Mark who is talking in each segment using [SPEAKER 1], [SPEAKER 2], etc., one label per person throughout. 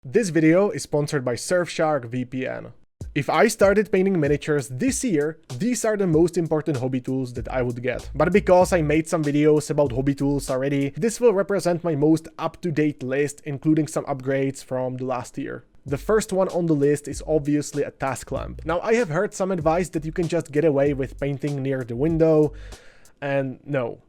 [SPEAKER 1] This video is sponsored by Surfshark VPN. If I started painting miniatures this year, these are the most important hobby tools that I would get. But because I made some videos about hobby tools already, this will represent my most up-to-date list, including some upgrades from the last year. The first one on the list is obviously a task lamp. Now, I have heard some advice that you can just get away with painting near the window, and no.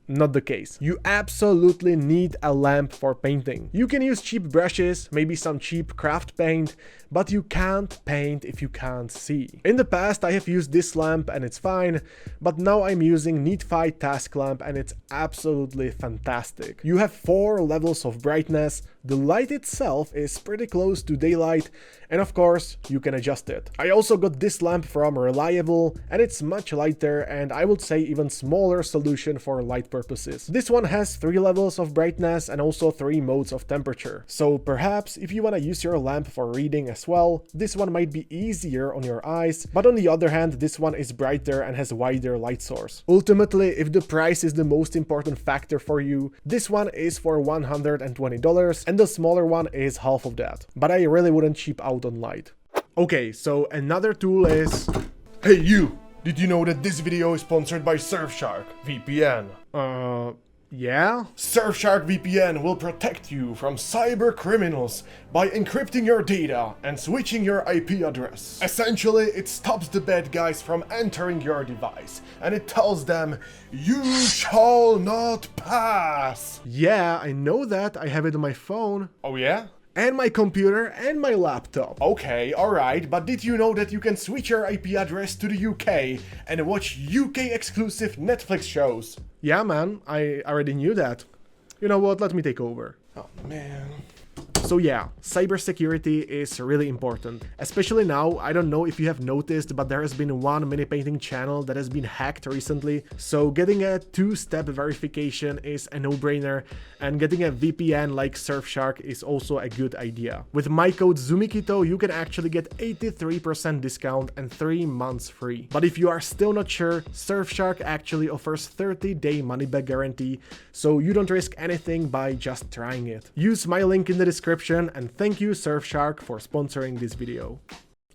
[SPEAKER 1] Not the case. You absolutely need a lamp for painting. You can use cheap brushes, maybe some cheap craft paint, but you can't paint if you can't see. In the past I have used this lamp and it's fine, but now I'm using Neatfi task lamp and it's absolutely fantastic. You have 4 levels of brightness, the light itself is pretty close to daylight, and of course you can adjust it. I also got this lamp from Reliable and it's much lighter and I would say even smaller solution for light purposes. This one has 3 levels of brightness and also 3 modes of temperature. So perhaps if you want to use your lamp for reading as well, this one might be easier on your eyes, but on the other hand this one is brighter and has wider light source. Ultimately, if the price is the most important factor for you, this one is for $120 and the smaller one is half of that. But I really wouldn't cheap out on light. Okay, so another tool is... Hey you! Did you know that this video is sponsored by Surfshark VPN? Yeah? Surfshark VPN will protect you from cyber criminals by encrypting your data and switching your IP address. Essentially, it stops the bad guys from entering your device, and it tells them, "You shall not pass." Yeah, I know that. I have it on my phone. Oh yeah? And my computer and my laptop. Okay, alright, but did you know that you can switch your IP address to the UK and watch UK exclusive Netflix shows? Yeah man, I already knew that. You know what, let me take over. Oh man. So yeah, cybersecurity is really important. Especially now, I don't know if you have noticed, but there has been one mini painting channel that has been hacked recently. So getting a 2-step verification is a no-brainer, and getting a VPN like Surfshark is also a good idea. With my code ZUMIKITO, you can actually get 83% discount and 3 months free. But if you are still not sure, Surfshark actually offers 30-day money-back guarantee, so you don't risk anything by just trying it. Use my link in the description, and thank you Surfshark for sponsoring this video.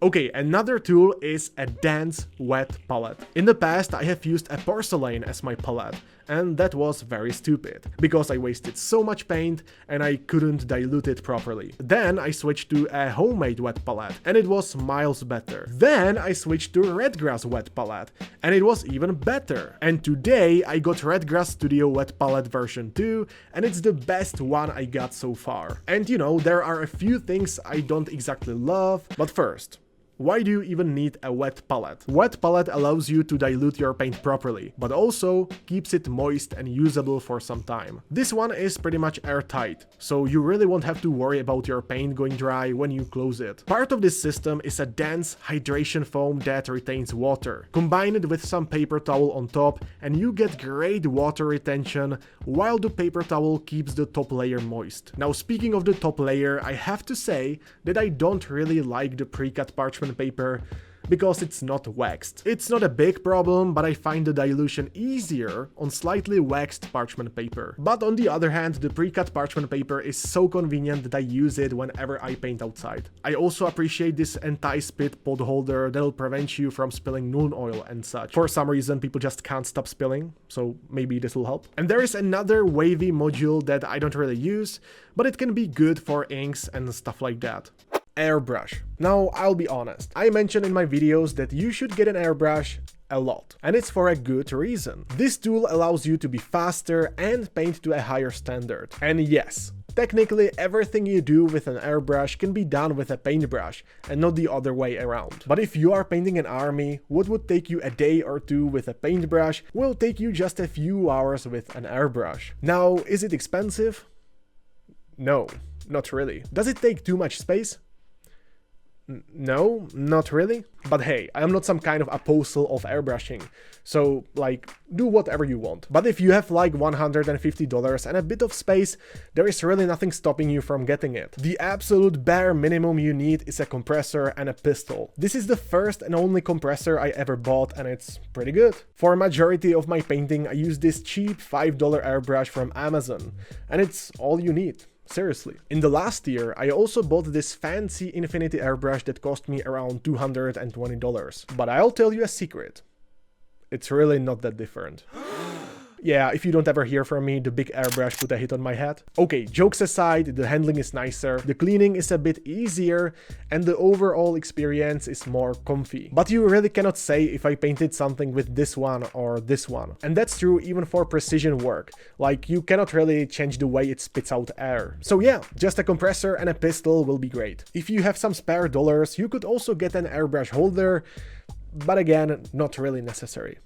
[SPEAKER 1] Okay, another tool is a dense wet palette. In the past I have used a porcelain as my palette, and that was very stupid, because I wasted so much paint and I couldn't dilute it properly. Then I switched to a homemade wet palette, and it was miles better. Then I switched to Redgrass wet palette, and it was even better. And today I got Redgrass Studio wet palette version 2, and it's the best one I got so far. And you know, there are a few things I don't exactly love, but first, why do you even need a wet palette? Wet palette allows you to dilute your paint properly, but also keeps it moist and usable for some time. This one is pretty much airtight, so you really won't have to worry about your paint going dry when you close it. Part of this system is a dense hydration foam that retains water. Combine it with some paper towel on top and you get great water retention while the paper towel keeps the top layer moist. Now speaking of the top layer, I have to say that I don't really like the pre-cut parchment paper because it's not waxed. It's not a big problem, but I find the dilution easier on slightly waxed parchment paper. But on the other hand, the pre-cut parchment paper is so convenient that I use it whenever I paint outside. I also appreciate this anti-spit pot holder that will prevent you from spilling Null oil and such. For some reason, people just can't stop spilling, so maybe this will help. And there is another wavy module that I don't really use, but it can be good for inks and stuff like that. Airbrush. Now, I'll be honest, I mentioned in my videos that you should get an airbrush a lot, and it's for a good reason. This tool allows you to be faster and paint to a higher standard. And yes, technically everything you do with an airbrush can be done with a paintbrush and not the other way around. But if you are painting an army, what would take you a day or two with a paintbrush will take you just a few hours with an airbrush. Now, is it expensive? No, not really. Does it take too much space? No, not really. But hey, I am not some kind of apostle of airbrushing, so like, do whatever you want. But if you have like $150 and a bit of space, there is really nothing stopping you from getting it. The absolute bare minimum you need is a compressor and a pistol. This is the first and only compressor I ever bought, and it's pretty good. For a majority of my painting, I use this cheap $5 airbrush from Amazon, and it's all you need. Seriously. In the last year, I also bought this fancy Infinity airbrush that cost me around $220. But I'll tell you a secret. It's really not that different. Yeah, if you don't ever hear from me, the big airbrush put a hit on my head. Okay, jokes aside, the handling is nicer, the cleaning is a bit easier, and the overall experience is more comfy. But you really cannot say if I painted something with this one or this one. And that's true even for precision work. Like, you cannot really change the way it spits out air. So yeah, just a compressor and a pistol will be great. If you have some spare dollars, you could also get an airbrush holder, but again, not really necessary.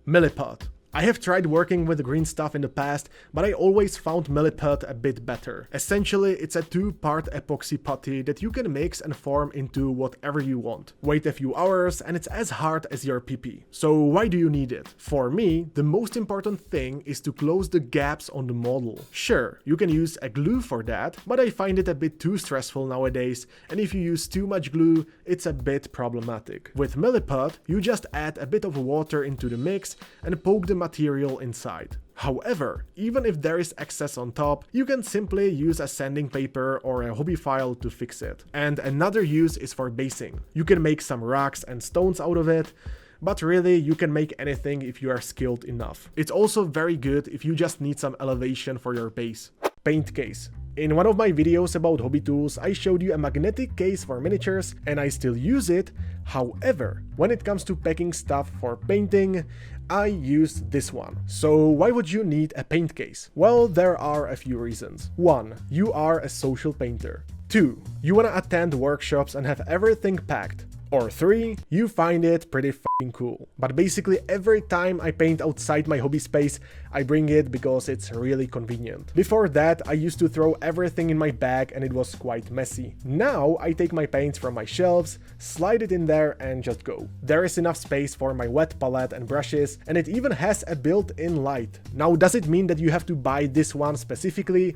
[SPEAKER 1] Milliput. I have tried working with green stuff in the past, but I always found Milliput a bit better. Essentially, it's a two-part epoxy putty that you can mix and form into whatever you want. Wait a few hours and it's as hard as your PP. So why do you need it? For me, the most important thing is to close the gaps on the model. Sure, you can use a glue for that, but I find it a bit too stressful nowadays, and if you use too much glue, it's a bit problematic. With Milliput, you just add a bit of water into the mix and poke the material inside. However, even if there is excess on top, you can simply use a sanding paper or a hobby file to fix it. And another use is for basing. You can make some rocks and stones out of it, but really you can make anything if you are skilled enough. It's also very good if you just need some elevation for your base. Paint case. In one of my videos about hobby tools, I showed you a magnetic case for miniatures and I still use it. However, when it comes to packing stuff for painting, I use this one. So why would you need a paint case? Well, there are a few reasons. 1. You are a social painter. 2. You wanna attend workshops and have everything packed. Or 3, you find it pretty f***ing cool. But basically every time I paint outside my hobby space, I bring it because it's really convenient. Before that, I used to throw everything in my bag and it was quite messy. Now I take my paints from my shelves, slide it in there and just go. There is enough space for my wet palette and brushes, and it even has a built-in light. Now, does it mean that you have to buy this one specifically?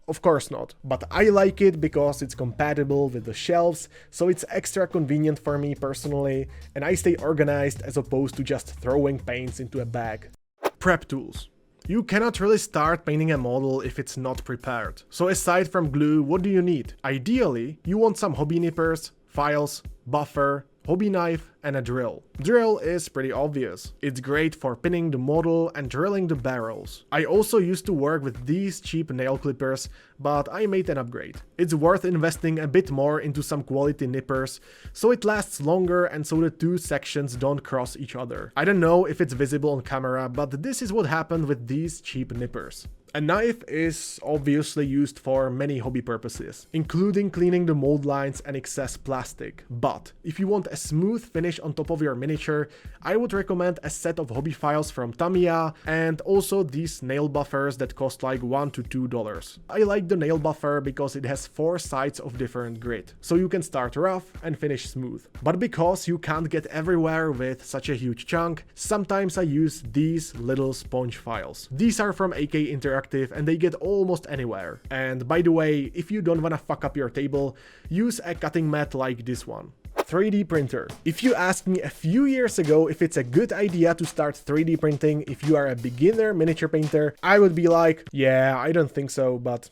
[SPEAKER 1] Of course not, but I like it because it's compatible with the shelves, so it's extra convenient for me personally, and I stay organized as opposed to just throwing paints into a bag. Prep tools. You cannot really start painting a model if it's not prepared. So aside from glue, what do you need? Ideally, you want some hobby nippers, files, buffer, hobby knife, and a drill. Drill is pretty obvious. It's great for pinning the model and drilling the barrels. I also used to work with these cheap nail clippers, but I made an upgrade. It's worth investing a bit more into some quality nippers, so it lasts longer and so the two sections don't cross each other. I don't know if it's visible on camera, but this is what happened with these cheap nippers. A knife is obviously used for many hobby purposes, including cleaning the mold lines and excess plastic. But if you want a smooth finish on top of your miniature, I would recommend a set of hobby files from Tamiya and also these nail buffers that cost like $1 to $2. I like the nail buffer because it has 4 sides of different grit, so you can start rough and finish smooth. But because you can't get everywhere with such a huge chunk, sometimes I use these little sponge files. These are from AK Interactive and they get almost anywhere. And by the way, if you don't wanna fuck up your table, use a cutting mat like this one. 3D printer. If you asked me a few years ago if it's a good idea to start 3D printing if you are a beginner miniature painter, I would be like, yeah, I don't think so, but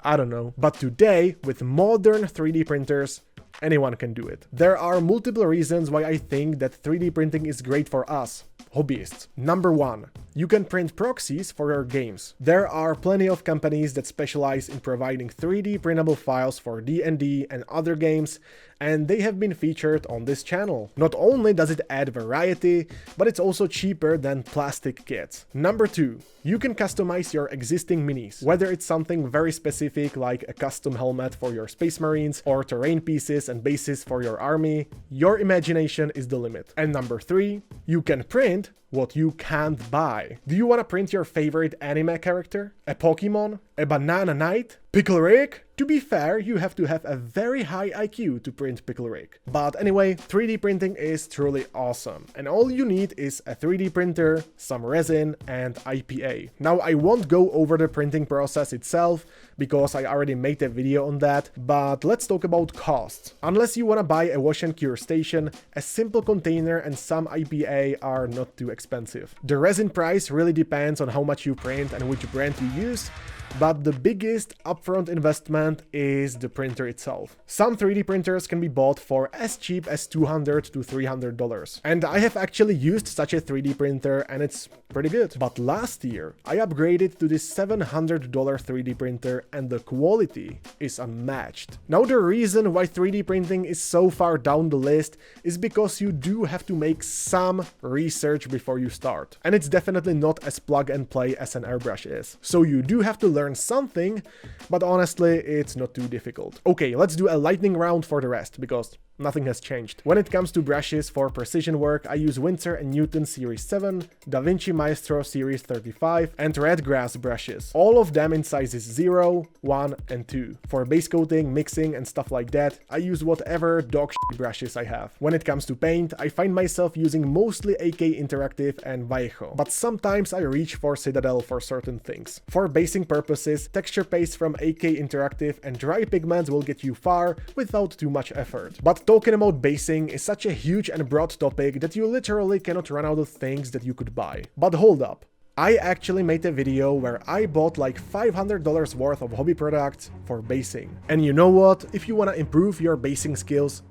[SPEAKER 1] I don't know. But today, with modern 3D printers, anyone can do it. There are multiple reasons why I think that 3D printing is great for us, hobbyists. Number 1. You can print proxies for your games. There are plenty of companies that specialize in providing 3D printable files for D&D and other games, and they have been featured on this channel. Not only does it add variety, but it's also cheaper than plastic kits. Number 2. You can customize your existing minis, whether it's something very specific like a custom helmet for your Space Marines or terrain pieces and bases for your army. Your imagination is the limit. And number 3, you can print what you can't buy. Do you want to print your favorite anime character? A Pokemon? A Banana Knight? Pickle Rick? To be fair, you have to have a very high IQ to print Pickle Rick. But anyway, 3D printing is truly awesome, and all you need is a 3D printer, some resin, and IPA. Now, I won't go over the printing process itself, because I already made a video on that, but let's talk about costs. Unless you wanna buy a wash and cure station, a simple container and some IPA are not too expensive. The resin price really depends on how much you print and which brand you use, but the biggest upfront investment is the printer itself. Some 3D printers can be bought for as cheap as $200 to $300. And I have actually used such a 3D printer and it's pretty good. But last year, I upgraded to this $700 3D printer and the quality is unmatched. Now the reason why 3D printing is so far down the list is because you do have to make some research before you start. And it's definitely not as plug and play as an airbrush is. So you do have to learn something, but honestly, it's not too difficult. Okay, let's do a lightning round for the rest, because nothing has changed. When it comes to brushes for precision work, I use Winsor & Newton Series 7, Vinci Maestro Series 35, and Redgrass brushes. All of them in sizes 0, 1, and 2. For base coating, mixing, and stuff like that, I use whatever dog shit brushes I have. When it comes to paint, I find myself using mostly AK Interactive and Vallejo, but sometimes I reach for Citadel for certain things. For basing purposes, texture paste from AK Interactive and dry pigments will get you far without too much effort. But talking about basing is such a huge and broad topic that you literally cannot run out of things that you could buy. But hold up. I actually made a video where I bought like $500 worth of hobby products for basing. And you know what? If you wanna improve your basing skills,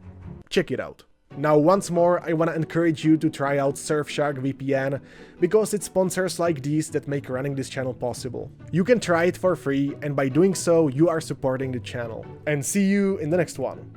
[SPEAKER 1] check it out. Now once more, I wanna encourage you to try out Surfshark VPN, because it's sponsors like these that make running this channel possible. You can try it for free, and by doing so, you are supporting the channel. And see you in the next one.